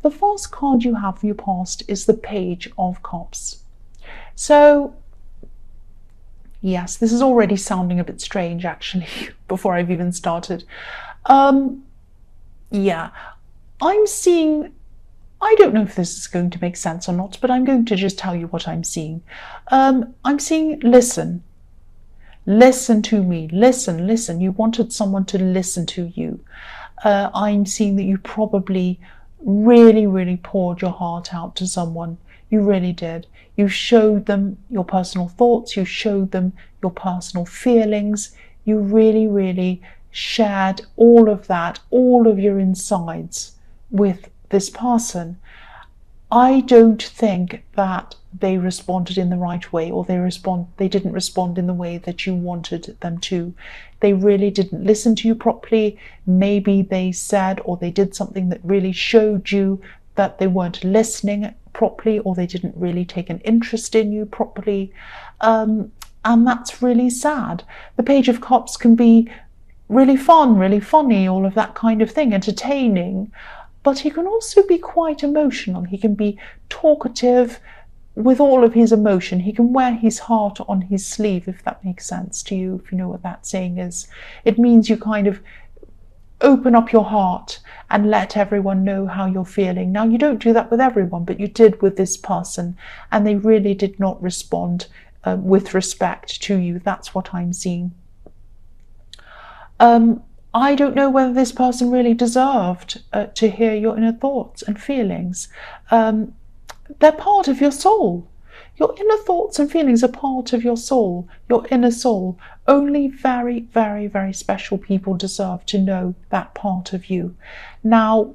The first card you have for your past is the Page of Cups. So yes, this is already sounding a bit strange actually before I've even started. Yeah, I'm seeing, I don't know if this is going to make sense or not, but I'm going to just tell you what I'm seeing. I'm seeing listen. Listen to me. Listen, listen. You wanted someone to listen to you. I'm seeing that you probably really, really poured your heart out to someone. You really did. You showed them your personal thoughts. You showed them your personal feelings. You really, really shared all of that, all of your insides with this person. I don't think that they responded in the right way, or they didn't respond in the way that you wanted them to. They really didn't listen to you properly. Maybe they said or they did something that really showed you that they weren't listening properly, or they didn't really take an interest in you properly. And that's really sad. The Page of Cups can be really fun, really funny, all of that kind of thing, entertaining. But he can also be quite emotional. He can be talkative with all of his emotion. He can wear his heart on his sleeve, if that makes sense to you, if you know what that saying is. It means you kind of open up your heart and let everyone know how you're feeling. Now, you don't do that with everyone, but you did with this person, and they really did not respond with respect to you. That's what I'm seeing. I don't know whether this person really deserved to hear your inner thoughts and feelings. They're part of your soul. Your inner thoughts and feelings are part of your soul, your inner soul. Only very, very, very special people deserve to know that part of you. Now,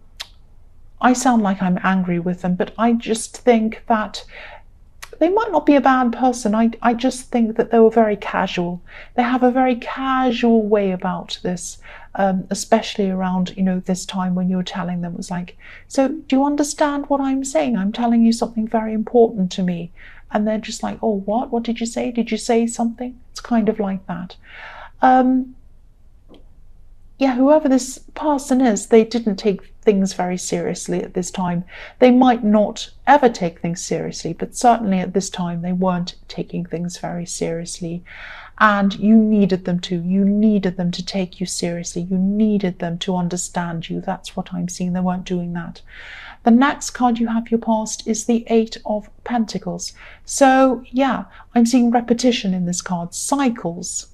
I sound like I'm angry with them, but I just think that they might not be a bad person. I just think that they were very casual. They have a very casual way about this, especially around, this time when you were telling them. It was like, so do you understand what I'm saying? I'm telling you something very important to me. And they're just like, oh, what? What did you say? Did you say something? It's kind of like that. Yeah, whoever this person is, they didn't take things very seriously at this time. They might not ever take things seriously, but certainly at this time they weren't taking things very seriously. And you needed them to. You needed them to take you seriously. You needed them to understand you. That's what I'm seeing. They weren't doing that. The next card you have your past is the Eight of Pentacles. So yeah, I'm seeing repetition in this card, cycles.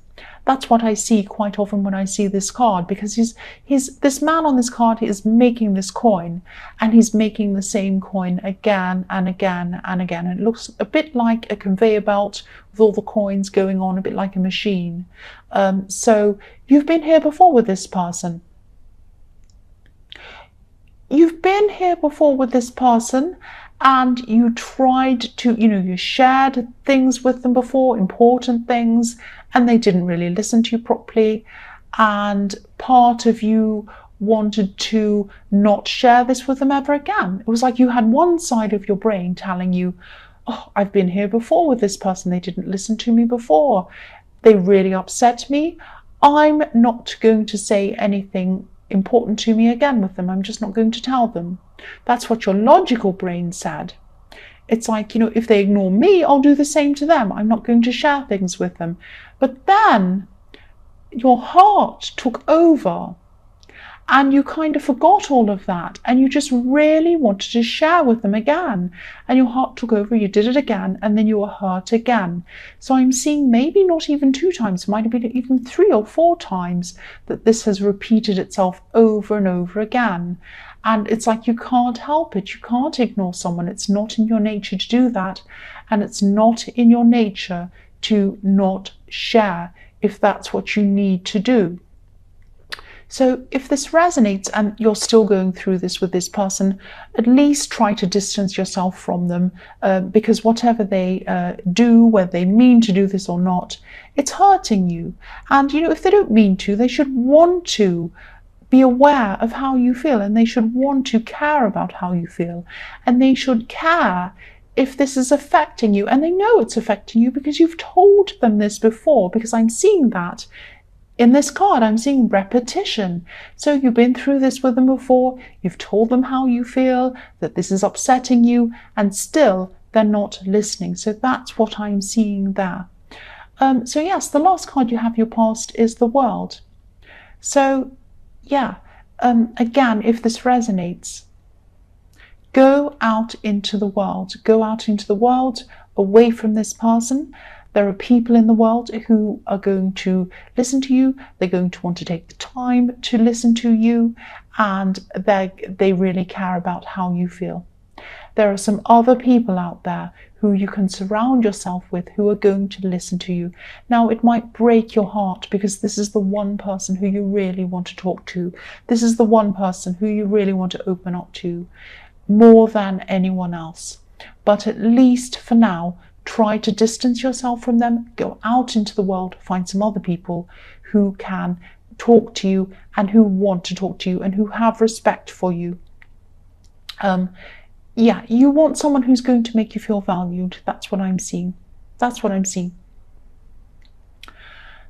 That's what I see quite often when I see this card, because this man on this card is making this coin, and he's making the same coin again and again and again. And it looks a bit like a conveyor belt with all the coins going on, a bit like a machine. So you've been here before with this person. You've been here before with this person, and you tried to, you shared things with them before, important things, and they didn't really listen to you properly. And part of you wanted to not share this with them ever again. It was like you had one side of your brain telling you, oh, I've been here before with this person. They didn't listen to me before. They really upset me. I'm not going to say anything important to me again with them. I'm just not going to tell them. That's what your logical brain said. It's like, if they ignore me, I'll do the same to them. I'm not going to share things with them. But then your heart took over, and you kind of forgot all of that, and you just really wanted to share with them again, and your heart took over. You did it again, and then you were hurt again. So I'm seeing maybe not even 2 times, it might have been even 3 or 4 times that this has repeated itself over and over again. And it's like you can't help it. You can't ignore someone. It's not in your nature to do that, and it's not in your nature to not share if that's what you need to do. So if this resonates and you're still going through this with this person, at least try to distance yourself from them, because whatever they do, whether they mean to do this or not, it's hurting you. And if they don't mean to, they should want to be aware of how you feel, and they should want to care about how you feel, and they should care if this is affecting you. And they know it's affecting you because you've told them this before, because I'm seeing that In this card, I'm seeing repetition. So you've been through this with them before, you've told them how you feel, that this is upsetting you, and still they're not listening. So that's what I'm seeing there. So yes, the last card you have your past is the World. So yeah, again, if this resonates, go out into the world. Go out into the world, away from this person. There are people in the world who are going to listen to you. They're going to want to take the time to listen to you, and they really care about how you feel. There are some other people out there who you can surround yourself with who are going to listen to you. Now, it might break your heart because this is the one person who you really want to talk to. This is the one person who you really want to open up to more than anyone else. But at least for now, try to distance yourself from them, go out into the world, find some other people who can talk to you and who want to talk to you and who have respect for you. Yeah, you want someone who's going to make you feel valued. That's what I'm seeing. That's what I'm seeing.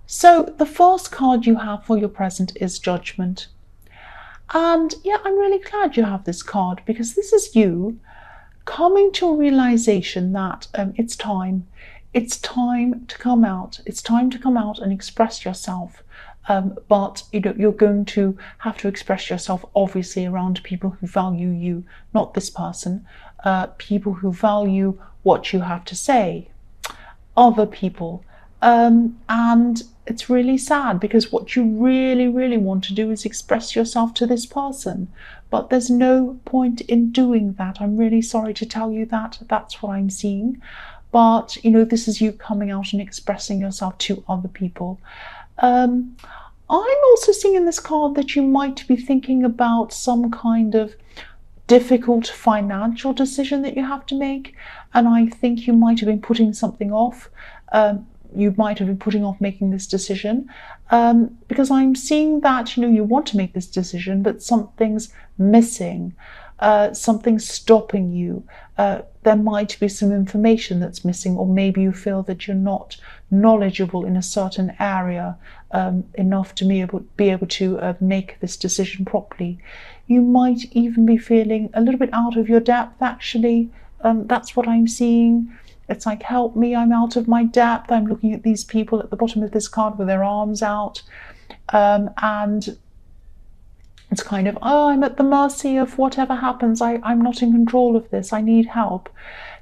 So the first card you have for your present is Judgment. And yeah, I'm really glad you have this card because this is you coming to a realization that it's time. It's time to come out. It's time to come out and express yourself. But you're going to have to express yourself obviously around people who value you, not this person, people who value what you have to say, other people. And it's really sad because what you really, really want to do is express yourself to this person. But there's no point in doing that. I'm really sorry to tell you that. That's what I'm seeing. But, this is you coming out and expressing yourself to other people. I'm also seeing in this card that you might be thinking about some kind of difficult financial decision that you have to make. And I think you might have been putting something off. You might have been putting off making this decision because I'm seeing that, you want to make this decision, but something's missing. Something's stopping you. There might be some information that's missing, or maybe you feel that you're not knowledgeable in a certain area enough to be able to make this decision properly. You might even be feeling a little bit out of your depth, actually. That's what I'm seeing. It's like, help me, I'm out of my depth. I'm looking at these people at the bottom of this card with their arms out. And it's kind of, I'm at the mercy of whatever happens. I'm not in control of this. I need help.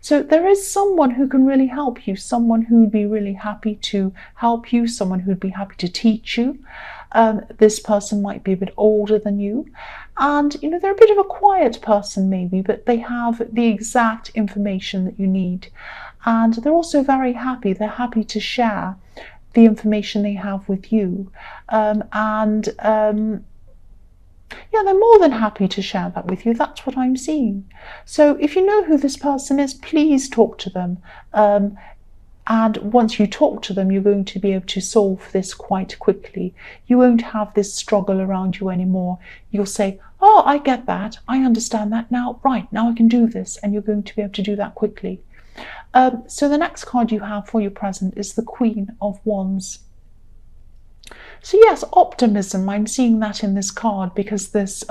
So there is someone who can really help you, someone who'd be really happy to help you, someone who'd be happy to teach you. This person might be a bit older than you. And, they're a bit of a quiet person maybe, but they have the exact information that you need. And they're also very happy. They're happy to share the information they have with you. Yeah, they're more than happy to share that with you. That's what I'm seeing. So if you know who this person is, please talk to them. And once you talk to them, you're going to be able to solve this quite quickly. You won't have this struggle around you anymore. You'll say, oh, I get that. I understand that now. Right, now I can do this. And you're going to be able to do that quickly. So the next card you have for your present is the Queen of Wands. So yes, optimism, I'm seeing that in this card because this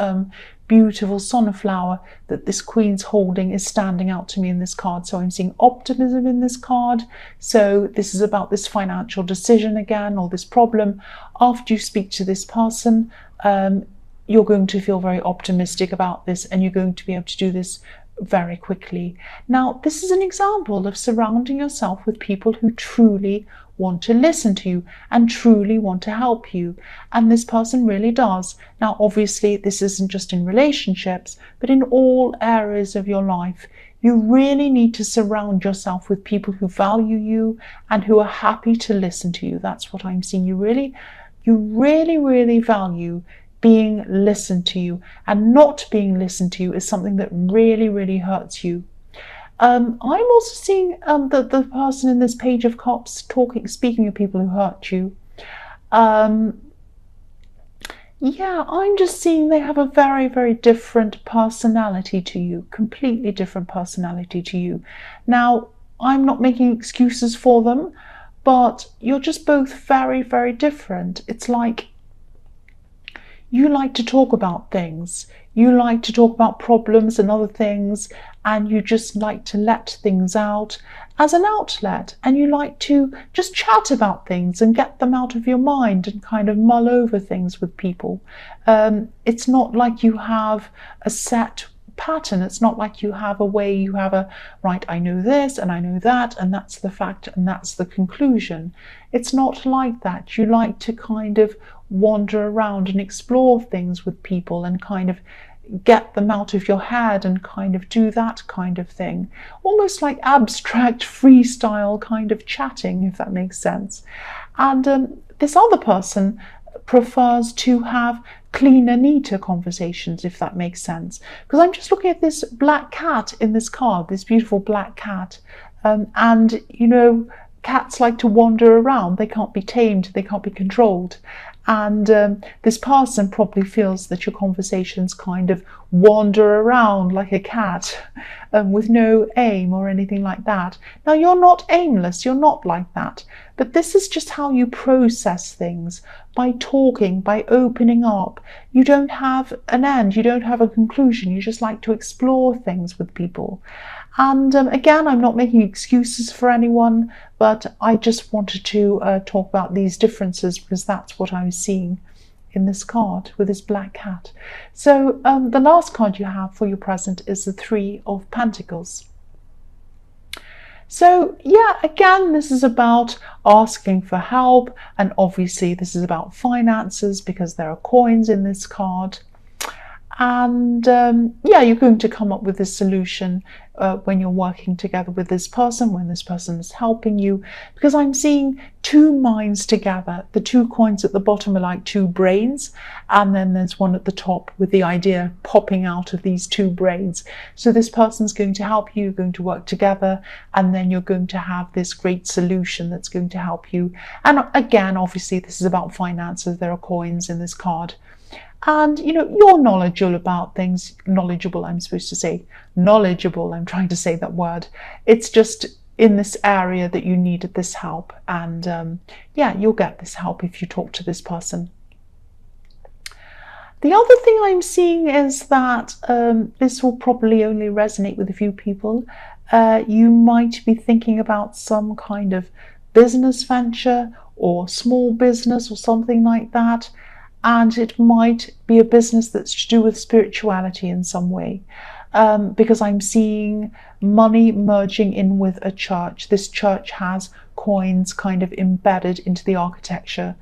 beautiful sunflower that this queen's holding is standing out to me in this card. So I'm seeing optimism in this card. So this is about this financial decision again, or this problem. After you speak to this person, you're going to feel very optimistic about this and you're going to be able to do this very quickly. Now, this is an example of surrounding yourself with people who truly want to listen to you and truly want to help you. And this person really does. Now, obviously, this isn't just in relationships, but in all areas of your life. You really need to surround yourself with people who value you and who are happy to listen to you. That's what I'm seeing. You really, really value being listened to you, and not being listened to is something that really, really hurts you. I'm also seeing the person in this Page of Cups speaking of people who hurt you. Yeah, I'm just seeing they have a very, very different personality to you, completely different personality to you. Now, I'm not making excuses for them, but you're just both very, very different. It's like you like to talk about things. You like to talk about problems and other things, and you just like to let things out as an outlet, and you like to just chat about things and get them out of your mind and kind of mull over things with people. It's not like you have a set pattern. It's not like you have a way, you have a, right, I know this and I know that, and that's the fact and that's the conclusion. It's not like that. You like to kind of wander around and explore things with people and kind of get them out of your head and kind of do that kind of thing. Almost like abstract freestyle kind of chatting, if that makes sense. And this other person prefers to have cleaner, neater conversations, if that makes sense. Because I'm just looking at this black cat in this card, this beautiful black cat. And, you know, cats like to wander around. They can't be tamed. They can't be controlled. And this person probably feels that your conversations kind of wander around like a cat with no aim or anything like that. Now, you're not aimless. You're not like that. But this is just how you process things, by talking, by opening up. You don't have an end. You don't have a conclusion. You just like to explore things with people. And again, I'm not making excuses for anyone, but I just wanted to talk about these differences because that's what I was seeing in this card with this black cat. So the last card you have for your present is the Three of Pentacles. So yeah, again, this is about asking for help, and obviously this is about finances because there are coins in this card. And yeah, you're going to come up with a solution when you're working together with this person, when this person is helping you, because I'm seeing two minds together. The two coins at the bottom are like two brains, and then there's one at the top with the idea popping out of these two brains. So this person's going to help you, you're going to work together, and then you're going to have this great solution that's going to help you. And again, obviously this is about finances. There are coins in this card. And, you know, you're knowledgeable about things. Knowledgeable, I'm supposed to say. Knowledgeable, I'm trying to say that word. It's just in this area that you needed this help. And yeah, you'll get this help if you talk to this person. The other thing I'm seeing is that this will probably only resonate with a few people. You might be thinking about some kind of business venture or small business or something like that. And it might be a business that's to do with spirituality in some way, because I'm seeing money merging in with a church. This church has coins kind of embedded into the architecture.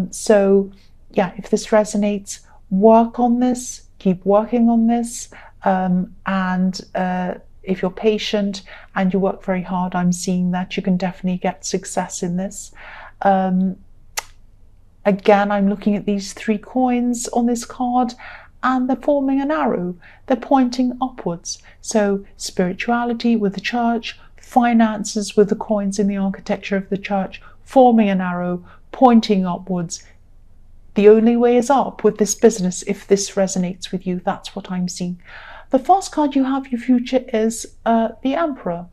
So yeah, if this resonates, work on this, keep working on this. And if you're patient and you work very hard, I'm seeing that you can definitely get success in this. Again, I'm looking at these three coins on this card, and they're forming an arrow. They're pointing upwards. So spirituality with the church, finances with the coins in the architecture of the church, forming an arrow, pointing upwards. The only way is up with this business. If this resonates with you, that's what I'm seeing. The first card you have, your future, is the Emperor.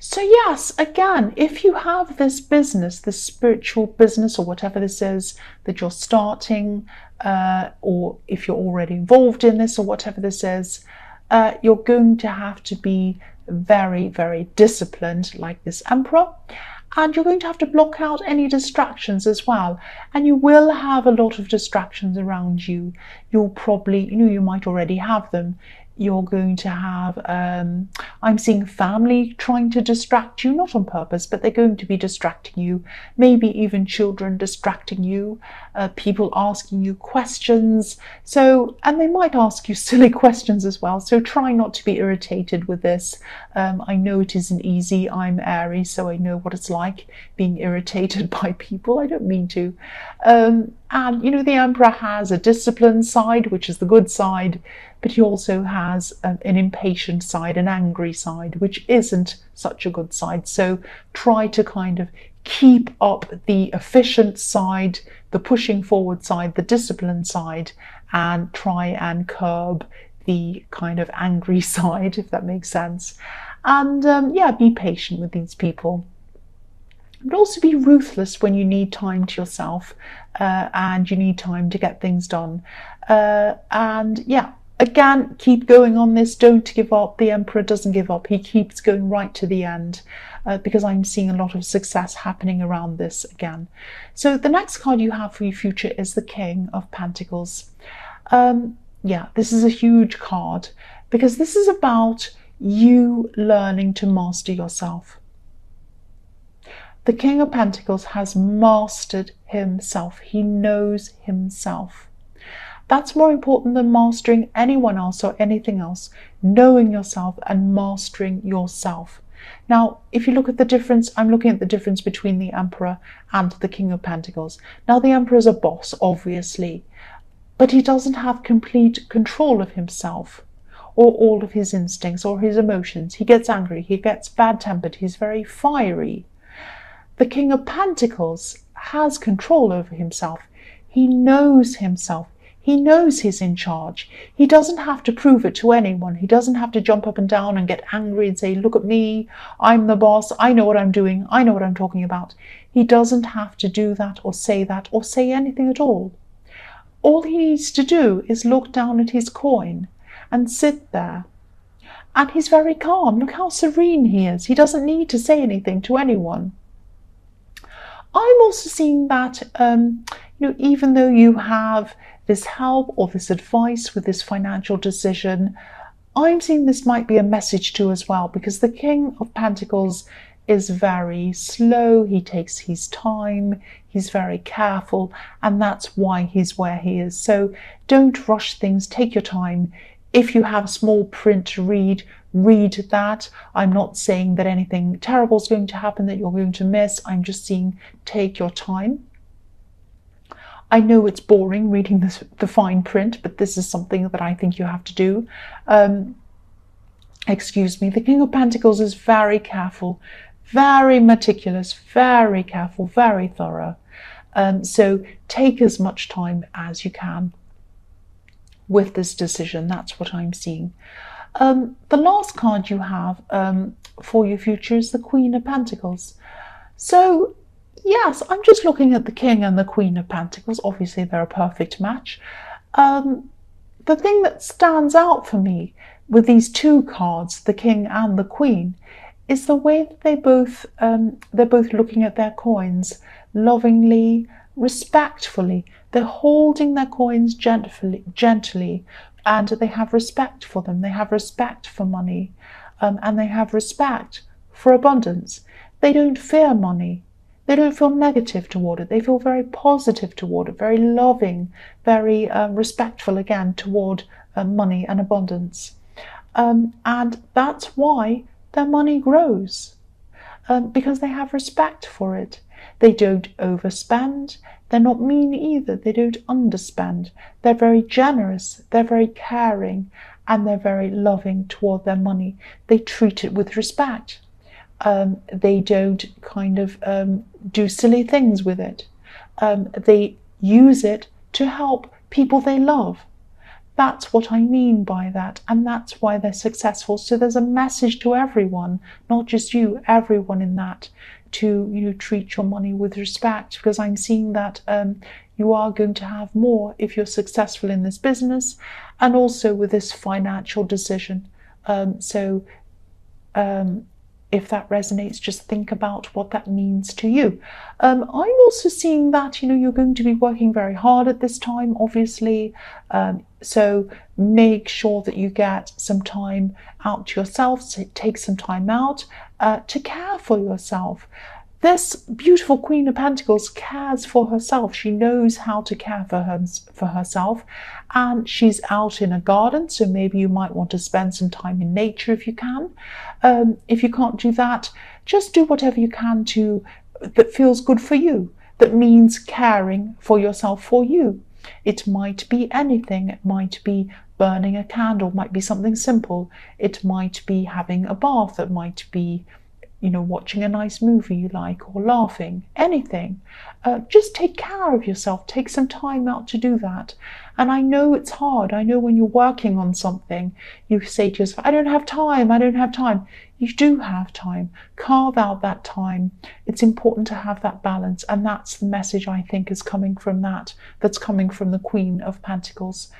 So yes, again, if you have this business, this spiritual business or whatever this is that you're starting, or if you're already involved in this or whatever this is, you're going to have to be very, very disciplined like this Emperor. And you're going to have to block out any distractions as well. And you will have a lot of distractions around you. You'll probably, you might already have them. You're going to have, I'm seeing family trying to distract you, not on purpose, but they're going to be distracting you. Maybe even children distracting you, people asking you questions. So, and they might ask you silly questions as well. So try not to be irritated with this. I know it isn't easy. I'm Aries, so I know what it's like being irritated by people. I don't mean to. And, the Emperor has a disciplined side, which is the good side, but he also has an impatient side, an angry side, which isn't such a good side. So try to kind of keep up the efficient side, the pushing forward side, the disciplined side, and try and curb the kind of angry side, if that makes sense. And yeah, be patient with these people. but also be ruthless when you need time to yourself, and you need time to get things done. And yeah, again, keep going on this. Don't give up. The Emperor doesn't give up. He keeps going right to the end, because I'm seeing a lot of success happening around this again. So the next card you have for your future is the King of Pentacles. Yeah, this is a huge card because this is about you learning to master yourself. The King of Pentacles has mastered himself. He knows himself. That's more important than mastering anyone else or anything else. Knowing yourself and mastering yourself. Now, if you look at the difference, I'm looking at the difference between the Emperor and the King of Pentacles. Now, the Emperor is a boss, obviously, but he doesn't have complete control of himself or all of his instincts or his emotions. He gets angry, he gets bad-tempered, he's very fiery. The King of Pentacles has control over himself. He knows himself. He knows he's in charge. He doesn't have to prove it to anyone. He doesn't have to jump up and down and get angry and say, look at me, I'm the boss, I know what I'm doing, I know what I'm talking about. He doesn't have to do that or say anything at all. All he needs to do is look down at his coin and sit there. And he's very calm. Look how serene he is. He doesn't need to say anything to anyone. I'm also seeing that, even though you have this help or this advice with this financial decision, I'm seeing this might be a message too as well, because the King of Pentacles is very slow. He takes his time. He's very careful, and that's why he's where he is. So don't rush things. Take your time. If you have small print to read that. I'm not saying that anything terrible is going to happen that you're going to miss. I'm just saying take your time. I know it's boring reading the fine print, but this is something that I think you have to do. Excuse me. The King of Pentacles is very careful, very meticulous, very careful, very thorough. So take as much time as you can with this decision. That's what I'm seeing. The last card you have for your future is the Queen of Pentacles. So yes, I'm just looking at the King and the Queen of Pentacles. Obviously, they're a perfect match. The thing that stands out for me with these two cards, the King and the Queen, is the way that they're both looking at their coins lovingly, respectfully. They're holding their coins gently, and they have respect for them. They have respect for money, and they have respect for abundance. They don't fear money. They don't feel negative toward it. They feel very positive toward it, very loving, very respectful again toward money and abundance. And that's why their money grows, because they have respect for it. They don't overspend. They're not mean either. They don't underspend. They're very generous. They're very caring, and they're very loving toward their money. They treat it with respect. They don't kind of do silly things with it. They use it to help people they love. That's what I mean by that, and that's why they're successful. So there's a message to everyone, not just you, everyone in that, to treat your money with respect, because I'm seeing that you are going to have more if you're successful in this business and also with this financial decision. If that resonates, just think about what that means to you. I'm also seeing that you're going to be working very hard at this time, obviously. So make sure that you get some time out to yourself. So take some time out to care for yourself. This beautiful Queen of Pentacles cares for herself. She knows how to care for herself, and she's out in a garden, so maybe you might want to spend some time in nature if you can. If you can't do that, just do whatever you can that feels good for you, that means caring for yourself for you. It might be anything. It might be burning a candle, it might be something simple. It might be having a bath, it might be watching a nice movie you like, or laughing, anything. Just take care of yourself. Take some time out to do that. And I know it's hard. I know when you're working on something, you say to yourself, I don't have time, I don't have time. You do have time. Carve out that time. It's important to have that balance. And that's the message I think is coming from that. That's coming from the Queen of Pentacles.